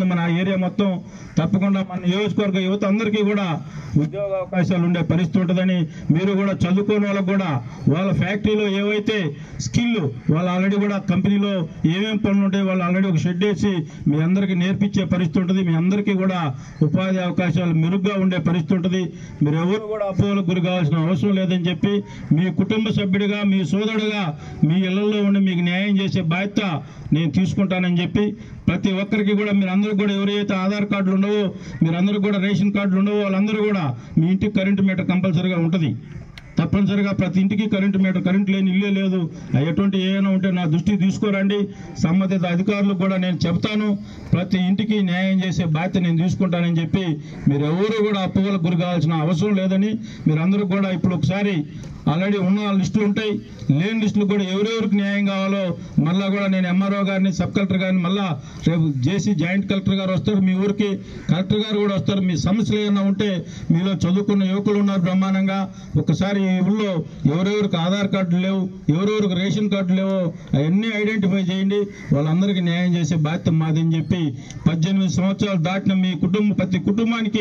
ఉంది మన ఏరియా మొత్తం. తప్పకుండా మన నియోజకవర్గ యువత అందరికీ కూడా ఉద్యోగ అవకాశాలు ఉండే పరిస్థితి ఉంటుందని, మీరు కూడా చదువుకోని వాళ్ళకు కూడా వాళ్ళ ఫ్యాక్టరీలో ఏవైతే స్కిల్ వాళ్ళు ఆల్రెడీ కూడా కంపెనీలో ఏమేమి పనులు ఉంటాయి వాళ్ళు ఆల్రెడీ ఒక షెడ్ వేసి మీ అందరికీ నేర్పించే పరిస్థితి ఉంటుంది. మీ అందరికీ కూడా ఉపాధి అవకాశాలు మెరుగ్గా ఉండే పరిస్థితి ఉంటుంది. మీరు ఎవరు కూడా అపోహలకు గురి కావాల్సిన అవసరం లేదని చెప్పి, మీ కుటుంబ సభ్యుడిగా మీ సోదరుడుగా మీ ఇళ్లలో ఉండి మీకు న్యాయం చేసే బాధ్యత నేను తీసుకుంటానని చెప్పి, ప్రతి ఒక్కరికి కూడా మీరందరూ కూడా ఎవరైతే ఆధార్ కార్డులు ఉండవో, మీరందరూ కూడా రేషన్ కార్డులు ఉండవో వాళ్ళందరూ కూడా మీ ఇంటికి కరెంటు మీటర్ కంపల్సరీగా ఉంటుంది. తప్పనిసరిగా ప్రతి ఇంటికి కరెంటు మీటర్, కరెంటు లేని ఇల్లే లేదు. ఎటువంటి ఏమైనా ఉంటే నా దృష్టికి తీసుకురండి. సంబంధిత అధికారులకు కూడా నేను చెప్తాను. ప్రతి ఇంటికి న్యాయం చేసే బాధ్యత నేను తీసుకుంటానని చెప్పి, మీరు ఎవరు కూడా అప్పులకు గురి కావాల్సిన అవసరం లేదని మీరందరూ కూడా ఇప్పుడు ఒకసారి ఆల్రెడీ ఉన్న లిస్టులు ఉంటాయి, లేని లిస్టులు కూడా ఎవరెవరికి న్యాయం కావాలో మళ్ళీ కూడా నేను ఎంఆర్ఓ గారిని, సబ్ కలెక్టర్ గారిని, మళ్ళీ రేపు జేసీ జాయింట్ కలెక్టర్ గారు వస్తారు, మీ ఊరికి కలెక్టర్ గారు కూడా వస్తారు. మీ సమస్యలు ఏమైనా ఉంటే మీలో చదువుకున్న యువకులు ఉన్నారు బ్రహ్మాండంగా, ఒకసారి ఈ ఊళ్ళో ఎవరెవరికి ఆధార్ కార్డులు లేవు, ఎవరెవరికి రేషన్ కార్డులు లేవో అవన్నీ ఐడెంటిఫై చేయండి. వాళ్ళందరికీ న్యాయం చేసే బాధ్యత మాదని చెప్పి, 18 సంవత్సరాలు దాటిన మీ ప్రతి కుటుంబానికి